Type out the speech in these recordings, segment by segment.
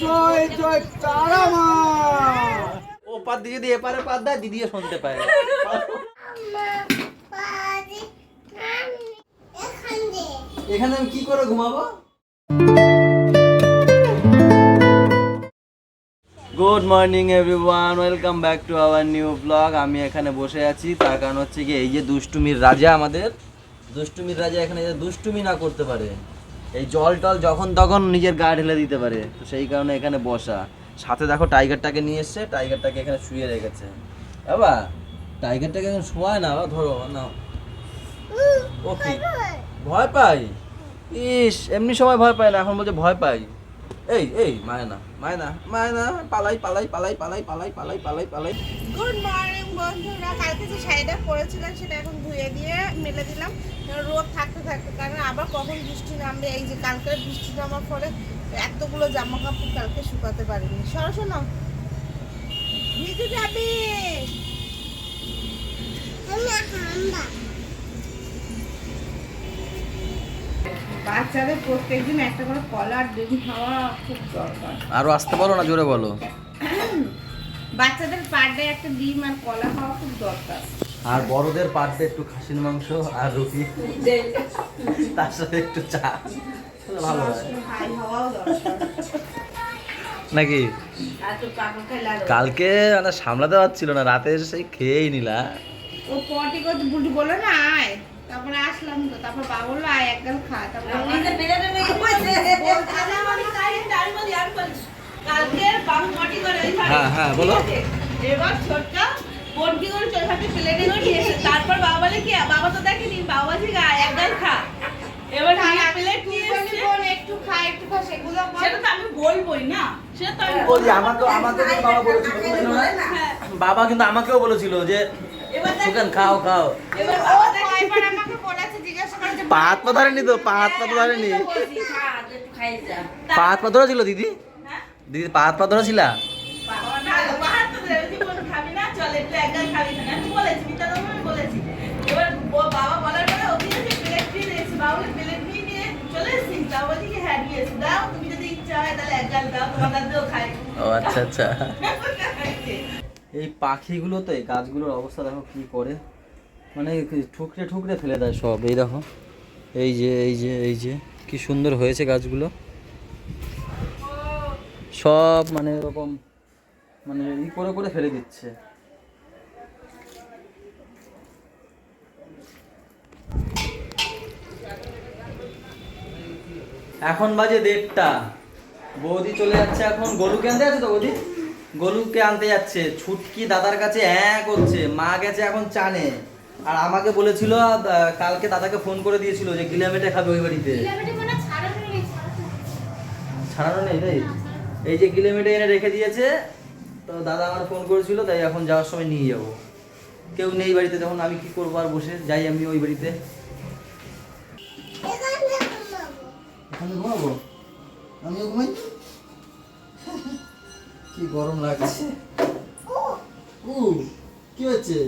জয় জয় তারা মা। ও পাত দিয়ে যদি এপারে পাত দেয় দিদিও শুনতে পায়। এখানে আমি কি করে ঘুমাবো? Good morning everyone, welcome back to our new blog. আমি এখানে বসে আছি, তার কারণ হচ্ছে কি এই যে দুষ্টুমির রাজা, আমাদের দুষ্টুমির রাজা এখানে যে দুষ্টুমি না করতে পারে, এই জল টল যখন তখন নিজের গা ঢেলে দিতে পারে, তো সেই কারণে এখানে বসা। সাথে দেখো টাইগারটাকে নিয়ে এসছে, টাইগারটাকে এখানে শুয়ে রেখেছে। বাবা টাইগারটাকে এখন শোয়ায় না, বা ধরো না। ও কি ভয় পাই? ইস, এমনি সময় ভয় পায় না, এখন বলছে ভয় পাই। এই এই মায়না মায়না মায়না, পালাই পালাই পালাই পালাই পালাই পালাই পালাই পালাই। গুড মর্নিং বন্ধুরা, কালকে যে শাড়িটা পরেছিলাম সেটা এখন ধুয়ে দিয়ে মেলে দিলাম। রোদ থাকতে থাকতে, কারণ আবার কখন বৃষ্টি নামবে। এই যে কালকে বৃষ্টি নামার পরে এতগুলো জামা কাপড় কালকে শুকাতে পারিনি। সরো না, ভিজে যাবি। বাচ্চাদের প্রত্যেকদিন একটা করে কলা আর ডিম খাওয়া খুব দরকার। আরো আসতে বলো না, জোরে বলো। বাচ্চাদের পার ডে একটা ডিম আর কলা খাওয়া খুব দরকার। আর বড়দের পারতে একটু খাসির মাংস আর রুটি, তার সাথে একটু চা, ভালো হয় নাকি? কালকে মানে সামলাতে পারছিল না, রাতে এসে সেই খেয়েই নিলা। ও পটি করতে বুঝি বলে না আয়, তারপরে আসলাম তো, তারপর বাবা বললো আয় একদম খা। তারপরে হ্যাঁ হ্যাঁ বলো। এবার ছোটটা বন্টি করে চলে থাকে প্লেটে নিয়ে এসে, তারপর বাবা বলে কি, বাবা তো দেখেনি, বাবা ঠিক আয় একদম খা। এবার প্লেট নিয়ে এসে একটু খা একটু খা, সেগুলো সেটা তো আমি বলবোই না, সেটা তো আমি বলি। আমাকে বাবা বলেছিল, বাবা কিন্তু আমাকেও বলেছিল যে সুগান খাও খাও। এবার বাবা কয়বার আমাকে বলেছে, জিজ্ঞাসা করে যে পা হাত পা ধরেনি তো, পা হাত পা ধরেনি, পা হাত পা ধরেছিল দিদি? দিদি পা হাত পা ধরেছিল? বাবা না বাহাত তো দেবে, কোন খাবি না, চল একটু একগাল খাবি না, আমি বলেছি মিতা তো আমি বলেছি। এবার বাবা বলার পরে ওকে যে প্লেট দিয়ে দিয়েছি, বাবা প্লেট নিয়ে চলে এসেছি, বাবা বলছি কি হ্যাঁ দিয়েছি, দাও তুমি যদি ইচ্ছা হয় তাহলে একগাল দাও, তোমার দাদিও খাই। ও আচ্ছা আচ্ছা। এই পাখিগুলো তো, এই গাছগুলোর অবস্থা দেখো কি করে, মানে ঠুকরে ঠুকরে ফেলে দেয় সব। এই দেখো, এই যে এই যে এই যে কি সুন্দর হয়েছে গাছগুলো, সব মানে এরকম মানে ই করে করে ফেলে দিচ্ছে। এখন বাজে 1:30, বৌদি চলে যাচ্ছে এখন গরুকে আনতে যাচ্ছে তো, বৌদি গরুকে আনতে যাচ্ছে। ছুটকি দাদার কাছে করছে, মা গেছে এখন চানে। আর আমাকে বলেছিল কালকে দাদাকে ফোন করে দিয়েছিল যে গিলামেটে খাবে ওই বাড়িতে। ছাড়ানো নেই তাই? এই যে গিলামেটে এনে রেখে দিয়েছে, তো দাদা আমার ফোন করেছিল, তাই এখন যাওয়ার সময় নিয়ে যাবো। কেউ নেই বাড়িতে, যখন আমি কি করবো আর বসে যাই আমি ওই বাড়িতে। এখানে ঘুমাবো? আমিও ঘুমাই। কি গরম লাগছে। কি হচ্ছে?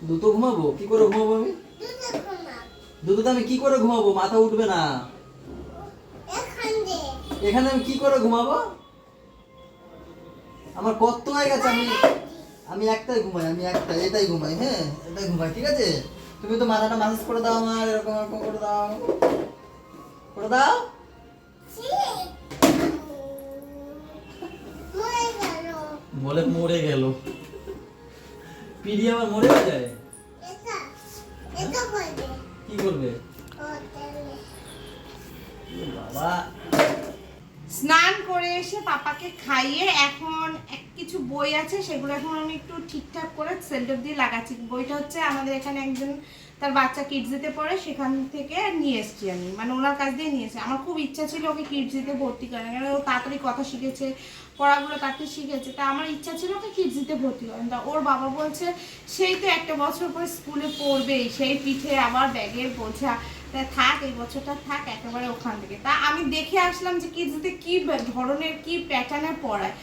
দুটো ঘুমাবো? কি করে ঘুমাবো আমি? দুটোতে আমি কি করে ঘুমাবো? মাথা উঠবে না। এখানে আমি কি করে ঘুমাবো? আমার কত হয়ে গেছে, আমি একটাই ঘুমাই, আমি একটাই, এটাই ঘুমাই। হ্যাঁ এটাই ঘুমাই, ঠিক আছে? তুমি তো মাথাটা মাসাজ করে দাও আমার, এরকম এরকম করে দাও, করে দাও। বলে মরে গেল, পিড়ি আবার মরে যায়। কি করবে বাবা? স্নান করে এসে পাপাকে খাইয়ে এখন কিছু বই আছে, সেগুলো এখন আমি একটু ঠিকঠাক করে সেন্টার দিয়ে লাগাচ্ছি। বইটা হচ্ছে আমাদের এখানে একজন তার বাচ্চা কিডসিতে পড়ে, সেখান থেকে নিয়ে এসেছি আমি, মানে ওনার কাছ দিয়ে নিয়ে এসেছি। আমার খুব ইচ্ছা ছিল ওকে কিডসিতে ভর্তি করার, কারণ ও তাড়াতাড়ি কথা শিখেছে, পড়াগুলো তাড়াতাড়ি শিখেছে, তা আমার ইচ্ছা ছিল ওকে কিডসিতে ভর্তি করেন। তা ওর বাবা বলছে সেই তো একটা বছর পর স্কুলে পড়বেই, সেই পিঠে আবার ব্যাগের বোঝা, তা থাক এই বছরটা থাক একেবারে ওখান থেকে। তা আমি দেখে আসলাম যে কিডসিতে কি ধরনের কি প্যাটার্নে পড়ায়।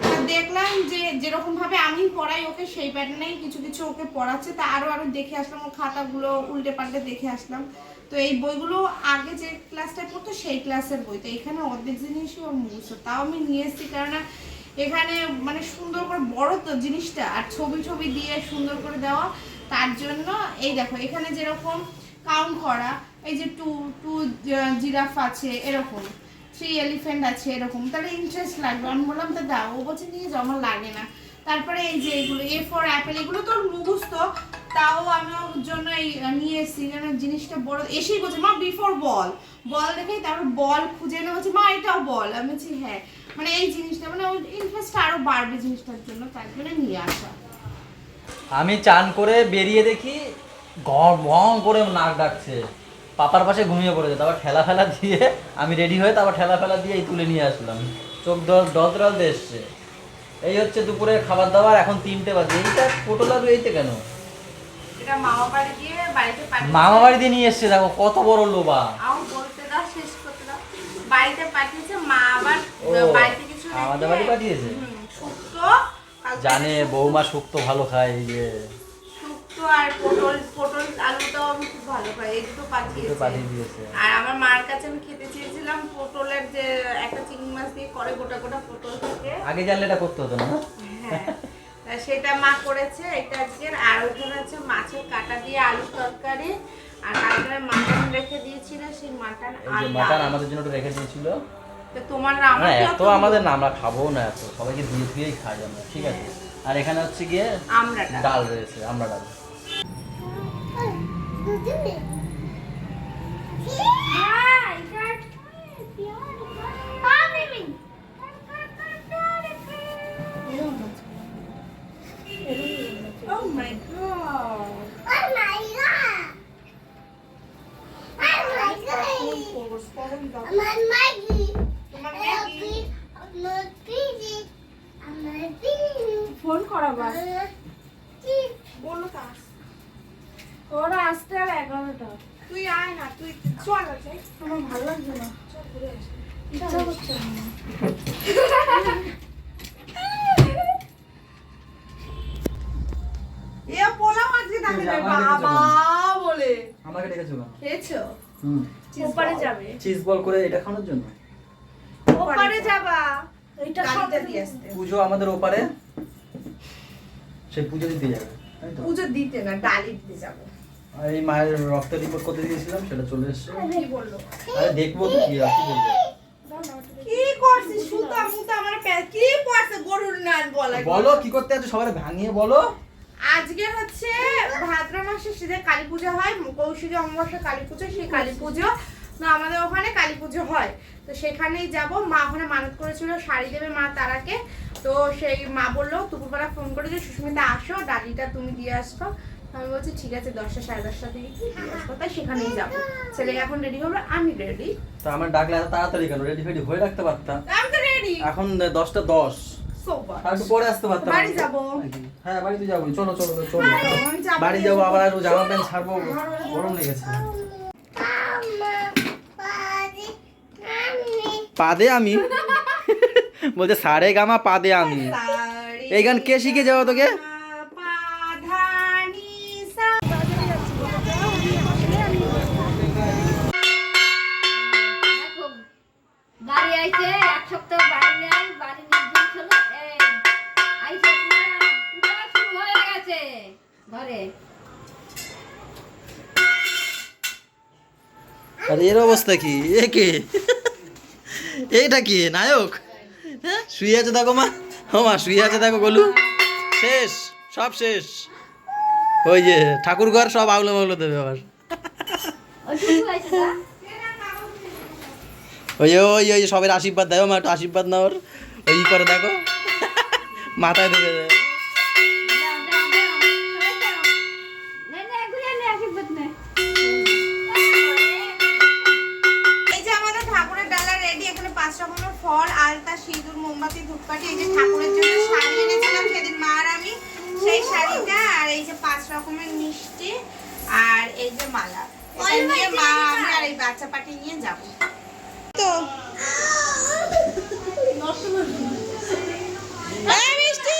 তা দেখলাম যে যেরকম ভাবে আমি পড়াই ওকে, সেই প্যাটার্নেই কিছু কিছু ওকে পড়াচ্ছে। তা আরো দেখে আসলাম, ও খাতাগুলো উল্টে পাল্টে দেখে আসলাম। তো এই বইগুলো আগে যে ক্লাসটা পড়তো সেই ক্লাসের বই, তো এখানে অর্ধেক জিনিসই ওর মুখস্থ। তাও আমি নিয়ে এসেছি, কারণ এখানে মানে সুন্দর করে বড় তো জিনিসটা, আর ছবি ছবি দিয়ে সুন্দর করে দেওয়া, তার জন্য এই দেখো এখানে যেরকম কাউন্ট করা, এই যে 2 জিরাফ আছে এরকম, 3 এলিফ্যান্ট আছে এরকম, তাহলে ইন্টারেস্ট লাগবে। আমি বললাম তো দাও, ও বলছে নিয়ে যাও, আমার লাগে না। তারপরে এই যে এগুলো A ফর অ্যাপেল, এগুলো তোর মুখস্থ, তাও আমি ওর জন্য এই নিয়ে এসেছি, যেন জিনিসটা বড়। এসেই বলছে মা বিফোর বল, বল দেখেই তারপর বল খুঁজে এনে বলছে মা এটাও বল। আমি বলছি হ্যাঁ, মানে এই জিনিসটা মানে ওর ইন্টারেস্ট আরো বাড়বে জিনিসটার জন্য, তার জন্য নিয়ে আসা। আমি চান করে বেরিয়ে দেখি গং করে নাক ডাকছে, পাপার পাশে ঘুমিয়ে পড়েছে। তারপর ঠেলা ফেলা দিয়ে আমি রেডি হয়ে তারপর ঠেলা ফেলা দিয়ে এই তুলে নিয়ে আসলাম। চোখ ডল দিয়ে এসছে। এই হচ্ছে দুপুরে খাবার দাবার। এখন 3টে বাজে। এইটা পটল আলু এইতে কেন? এটা মামা বাড়ি দিয়ে বাড়িতে পাঠিয়েছে। মামা বাড়ি দিয়ে নিয়ে এসছে, দেখো কত বড় লোবা। আও বলতে দাও, শেষ করতে দাও। বাড়িতে পাঠিয়েছে মা, আবার বাড়িতে কিছু আমাদের বাড়ি পাঠিয়েছে। শুক্তো জানে বৌমা শুক্তো ভালো খায়। এই যে শুক্তো আর পটল আলুটাও আমি খুব ভালো খাই, এই দুটো পাঠিয়ে দিয়েছে। আর আমার মার কাছে আমি খেতে চেয়েছিলাম পটলের যে একটা চিংড়ি মাছ দিয়ে করে গোটা গোটা পটল থেকে, আগে জানলে এটা করতে হতো না। হ্যাঁ সেটা মা করেছে এটা আজকে। আর ওখানে আছে মাছের কাটা দিয়ে আলু তরকারি, আর কালকে মাটন রেখে দিয়েছিল, সেই মাটন এই যে মাটন আমাদের জন্য রেখে দিয়েছিল। তো তোমার না এত আমাদের না, আমরা খাবো না এত, সবাইকে দিয়ে দিয়েই খাই আমরা, ঠিক আছে। আর এখানে হচ্ছে গিয়ে আমরা ডাল রয়েছে, আমরা ডাল। Oh my god. Oh my god. Oh my god. I'm Maggie. তোমার Maggie I'm a baby. I'm a baby. Phone করাবা, I'm বলো তো ওরা আসতে আর 11টা। তুই আয় না, তুই চল আছে, আমার ভালো লাগছে না, চল ঘুরে আসি, ইচ্ছা করছে না। এ পোলা মাঝে থাকে না বাবা বলে আমাকে ডেকেছো কেন? খেয়েছো? ওপারে যাবে চিজ বল করে এটা খাওয়ানোর জন্য। ওপারে যাবা, এইটা খাওয়াতে দিয়ে আসতে। পূজো আমাদের ওপারে, সেই পূজো দিতে যাবে, তাই তো? পূজো দিতে না, ডালি দিতে যাব। আর এই মায়ের রক্তের রিপোর্ট করতে দিয়েছিলাম, সেটা চলে এসেছে। কি বললো? আরে দেখবো তো কি আর কি বলবো। কি করছিস? সুতা মুতা আমার কি পড়ছে গরুর নাচ গলায়? বলো কি করতে আছে, সবাই ভাঙিয়ে বলো। আজকে হচ্ছে ভাদ্র মাসে যে কালী পূজা হয়, কৌশিকী অমাবস্যা কালী পূজা, সেই কালী পুজো তো আমাদের ওখানে কালী পুজো হয়। তো সেখানেই যাব। মা ওখানে মানত করেছিল শাড়ি দেবে মা তারাকে, তো সেই মা বললো দুপুরবেলা ফোন করে যে সুস্মিতা আসো, ডালিটা তুমি দিয়ে আসবো। আমি বলছি ঠিক আছে, 10টা সাড়ে 10টার দিকে দিয়ে আসবো, তাই সেখানেই যাবো। ছেলে এখন রেডি হবে, আমি রেডি। তো আমার ডাকলে এত তাড়াতাড়ি কেন? রেডি ফেডি হয়ে রাখতে পারতাম। আমি তো রেডি। এখন 10টা 10, আর একটু পরে আসতে পারতাম। বাড়ি যাবো। হ্যাঁ বাড়িতে যাবো, চলো চলো চলো। আমি যাবো। বাড়ি যাবো, আবার একটু জামা প্যান্ট ছাড়বো, গরম লেগেছে। পাদে আমি বলছে সারে গামা পাদে আমি। এই গান কে শিখে যাবো তোকে? বাড়ি আইছে এক সপ্তাহ বাড়ি নেই, বাড়ি নির্দিন ছিল এই আইছে পুরো শুরু হয়ে গেছে ঘরে। আর এর অবস্থা কি? এ কে? এইটা কি নায়ক? হ্যাঁ শুয়ে আছে দেখো মা, ও মা শুয়ে আছে দেখো, গলু শেষ, সব শেষ। ওই যে ঠাকুর ঘর সব আগলো মাগলো দেবে আবার। ওই শুরু হয়েছে না ওই ওই ওই সবের আশীর্বাদ দেয় মা, একটু আশীর্বাদ না ওর ওই করে দেখো মাথায় দেবে। ফল, আলতা, সিঁদুর, মোমবাতি, ধূপকাঠি, এই যে ঠাকুরের জন্য শাড়ি এনেছিলাম সেদিন মা আর আমি, সেই শাড়িটা, আর এই যে 5 রকমের মিষ্টি, আর এই যে মালা। এটা নিয়ে মা আমি আর এই বাচ্চা পাটি নিয়ে যাব। তো এই মিষ্টি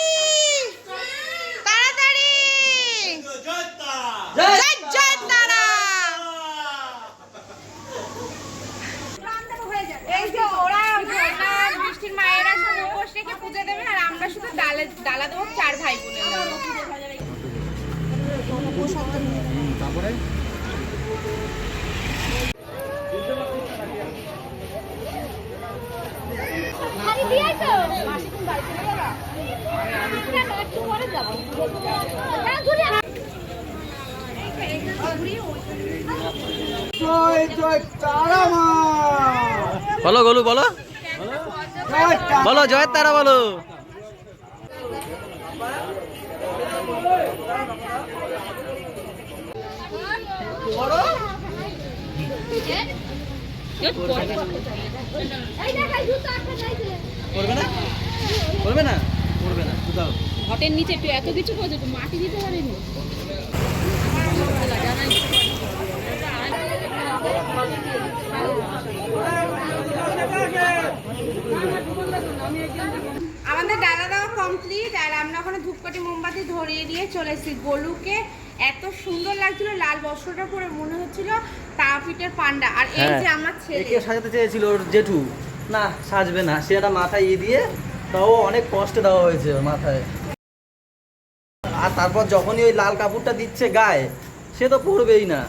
তাড়াতাড়ি জয় জয় তারা। ডালা দেবো 4 ভাই বোনের নামে। তারপরে জয় জয় তারা মা, বলো গোলু বলো, জয় তারা বলো জয় তারা বলো। করবে না, করবে না, করবে না, দাও। ঘটের নিচে একটু এত কিছু করছে, একটু মাটি দিতে পারেনি। আমাদের ডালা দেওয়া কমপ্লিট, আর আমরা ওখানে ধূপকাঠি মোমবাতি ধরিয়ে দিয়ে চলে এসেছি। গোলুকে এত সুন্দর লাগছিল লাল বস্ত্রটা পরে, মনে হচ্ছিল তারাপীঠের পান্ডা। আর এই যে আমার ছেলে, একে সাজাতে চেয়েছিল ওর জেঠু, না সাজবে না, সে একটা মাথায় দিয়ে তাও অনেক কষ্টে দেওয়া হয়েছে ওর মাথায়। আর তারপর যখনই ওই লাল কাপড়টা দিচ্ছে গায়ে, সে তো পরবেই না।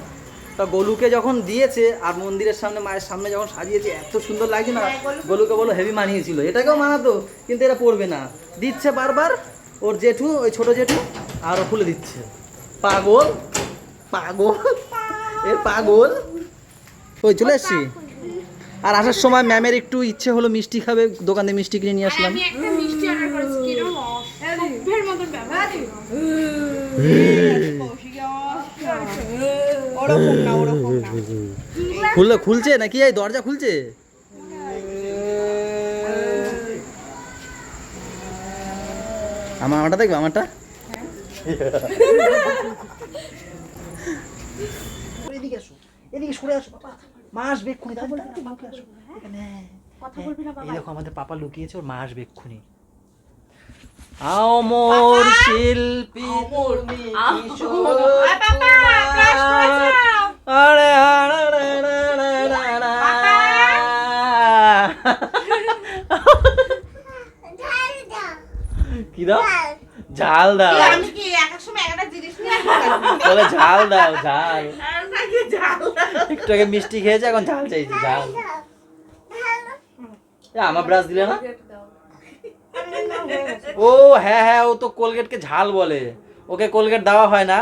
তা গোলুকে যখন দিয়েছে আর মন্দিরের সামনে মায়ের সামনে যখন সাজিয়েছে, এত সুন্দর লাগছে না, গোলুকে বলো হেভি মানিয়েছিল। এটাকেও মানাতো, কিন্তু এটা পরবে না, দিচ্ছে বারবার ওর জেঠু, ওই ছোট জেঠু, আর ও খুলে দিচ্ছে। পাগল পাগল এ পাগল। ওই চলে এসছি। আর আসার সময় ম্যামের একটু ইচ্ছে হলো মিষ্টি খাবে, দোকানে মিষ্টি কিনে নিয়ে আসলাম। আমি একটা মিষ্টি অর্ডার করেছি, কিরকম অসভ্যের মতন ব্যবহার। ওরকম না, ওরকম না। খুলছে নাকি? এই দরজা খুলছে। আমারটা দেখবে, আমারটা এদিকে আসো, এদিকে সরে আসো বাবা, মা আসবে এক্ষুনি। এই দেখো আমাদের পাপা লুকিয়েছে, ওর মা আসবে এক্ষুনি। অমর শিল্পী তুমি কিশোর কুমার। আরে কি দাও? ঝাল দাও। আমি কি এক সময় একটা জিনিস নিয়ে বলে ঝাল দাও, ঝাল। একটু আগে মিষ্টি খেয়েছে, এখন ঝাল চাইছি, ঝাল। আমার ব্রাশ দিলে না? ও হ্যাঁ হ্যাঁ, ও তো কোলগেটকে ঝাল বলে, ওকে কোলগেট দেওয়া হয় না।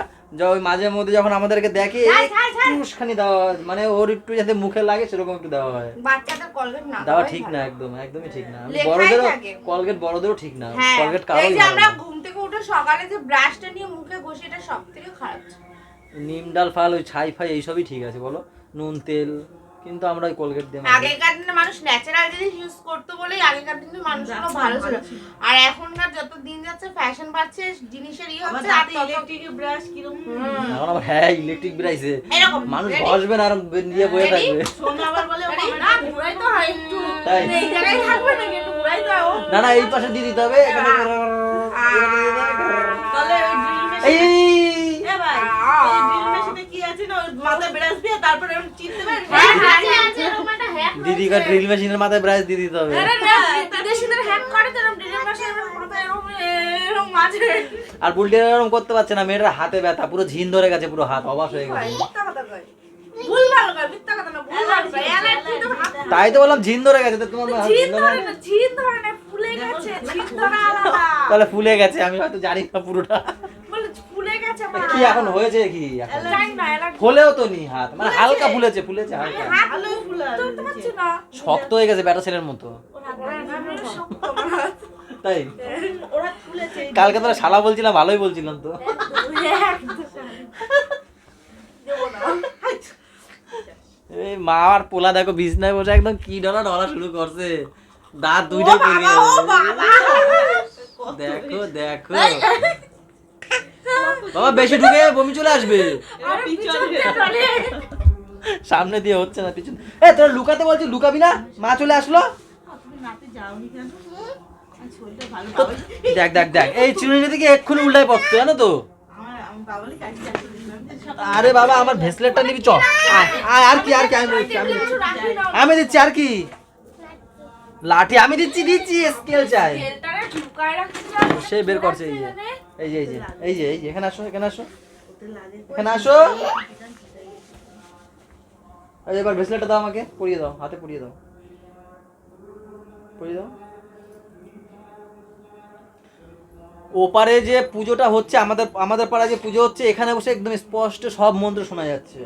ওই মাঝে মধ্যে যখন আমাদেরকে দেখে একটুখানি দেওয়া হয়, মানে ওর একটু যাতে মুখে লাগে সেরকম একটু দেওয়া হয়। বাচ্চাদের কলগেট না দেওয়া ঠিক না, একদমই ঠিক না। লেখাই বড়দেরও থাকে। কোলগেট বড়দেরও ঠিক না, হ্যাঁ, কোলগেট এই কারোই যে ভালো আমরা না। ঘুম থেকে উঠে সকালে যে ব্রাশটা নিয়ে মুখে ঘষি, এটা সবথেকে খারাপ। নিম ডাল ফাল ওই ছাই ফাই এইসবই ঠিক আছে বলো, নুন তেল, কিন্তু আমরা ওই কোলগেট দিয়ে আগেকার দিনে মানুষ ন্যাচারাল জিনিস ইউজ করতো বলেই আগেকার দিনে মানুষগুলো ভালো ছিল। আর এখনকার যত দিন যাচ্ছে ফ্যাশন বাড়ছে, জিনিসের হচ্ছে আর ইলেকট্রিক ব্রাশ কিরকম। এখন আবার হ্যাঁ ইলেকট্রিক ব্রাইসে এরকম মানুষ বসবে না আর নিয়ে বসে থাকবে। সোনা আবার বলে না ঘুরাই তো হয় একটু, তাই এই জায়গায় থাকবে না, একটু ঘুরাই তো হয়। না না, এই পাশে দিয়ে দিতে হবে, এখানে তাহলে ওই এই এ ভাই এই ড্রিল মেশিনে কি আছে না, মাথা ব্রাশ দিয়ে তারপরে এরকম চিপতে পারবে। হ্যাঁ আছে এরকম একটা হ্যাক। দিদি কা ড্রিল মেশিনের মাথায় ব্রাশ দিয়ে দিতে হবে। আরে না বিদেশিদের হ্যাক করে তো এরকম ড্রিল মেশিন এরকম মাঝে। আর বুলটি এরকম করতে পারছে না, মেয়েটার হাতে ব্যথা, পুরো ঝিন ধরে গেছে, পুরো হাত অবাস হয়ে গেছে। মিথ্যা কথা কয়, ভুল ভালো কয়, মিথ্যা কথা না, ভুল ভালো কয়। অ্যালার্জি তো হাত তাই তো বললাম ঝিন ধরে গেছে, তো তোমার হাত ঝিন ধরে ধরে না, ঝিন ধরে না, ফুলে গেছে, ঝিন ধরা আলাদা। তাহলে ফুলে গেছে, আমি হয়তো জানি না পুরোটা। বলে ফুলে গেছে মা। কি এখন হয়েছে কি এখন? জানি না অ্যালার্জি। ফুলেও তো নি হাত, মানে হালকা ফুলেছে হালকা, হাত ভালো ফুলে তো পাচ্ছি না। শক্ত হয়ে গেছে ব্যাটা ছেলের মতো। শক্ত আমার হাত। তাই ওরা ফুলেছে। কালকে তোরা শালা বলছিলাম, ভালোই বলছিলাম তো। এই মা আর পোলা দেখো বিছনায় বসে একদম কি ডলা শুরু করছে, দাঁত দুইটা পেরিয়ে দেখো দেখো বাবা, বেশি ঢুকে বমি চলে আসবে। সামনে দিয়ে হচ্ছে না, পিছনে। এ তোরা লুকাতে বলছি, লুকাবি না, মা চলে আসলো। দেখ দেখ দেখ, এই চিরুনি থেকে এক্ষুনি উল্টায় পড়তো, জানো তো। আরে বাবা, আমার ভেসলেটটা নিবি, চ আর কি আর কি, আমি দিচ্ছি আর কি, লাঠি আমি দিচ্ছি, স্কেল চাই। সে বের করছে এই যে এই যে এই যে এই যে এই যে এখানে আসো এখানে আসো এখানে আসো। এই এবার ব্রেসলেটটা দাও আমাকে, পরিয়ে দাও, হাতে পরিয়ে দাও, পরিয়ে দাও। ওপারে যে পুজোটা হচ্ছে, আমাদের আমাদের পাড়ায় যে পুজো হচ্ছে, এখানে বসে একদম স্পষ্ট সব মন্ত্র শোনা যাচ্ছে।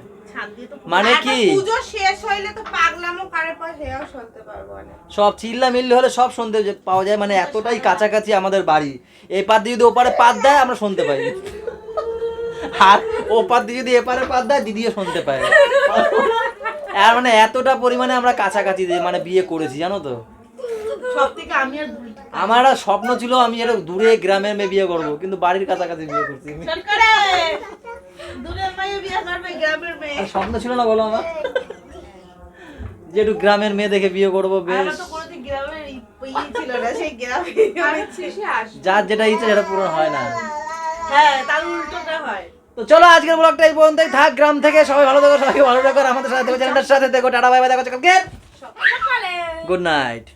মানে কি পুজো শেষ হইলে তো পাগলামো কারে পর হেয়াও শুনতে পারবো না, সব চিল্লা মিল্লি হলে সব শুনতে পাওয়া যায়। মানে এতটাই কাছাকাছি আমাদের বাড়ি, এই পাত দিয়ে যদি ওপারে পাত দেয় আমরা শুনতে পাই, আর ও পাত দিয়ে যদি এপারে পাত দেয় দিদিও শুনতে পায়। আর মানে এতটা পরিমাণে আমরা কাছাকাছি মানে বিয়ে করেছি জানো তো। সবথেকে আমি আর আমার একটা স্বপ্ন ছিল আমি একটা দূরে গ্রামের মেয়ে বিয়ে করবো, কিন্তু বাড়ির কাছাকাছি বিয়ে করছি। দূরের মেয়ে বিয়ে করবে গ্রামের মেয়ে, আর স্বপ্ন ছিল না বলো আমার, যে একটু গ্রামের মেয়ে দেখে বিয়ে করবো বেশ। আমার তো কোনোদিন গ্রামের ইয়ে ছিল না, সেই গ্রামে শেষে আস, যার যেটা ইচ্ছে সেটা পূরণ হয় না। হ্যাঁ তার উল্টোটা হয়। তো চলো আজকের ব্লগটা এই পর্যন্তই থাক। গ্রাম থেকে সবাই ভালো থেকো, সবাইকে ভালো রাখো, আমাদের সাথে থেকো, চ্যানেলটার সাথে থেকো। টাটা বাই বাই, দেখা হচ্ছে কালকে। Good night.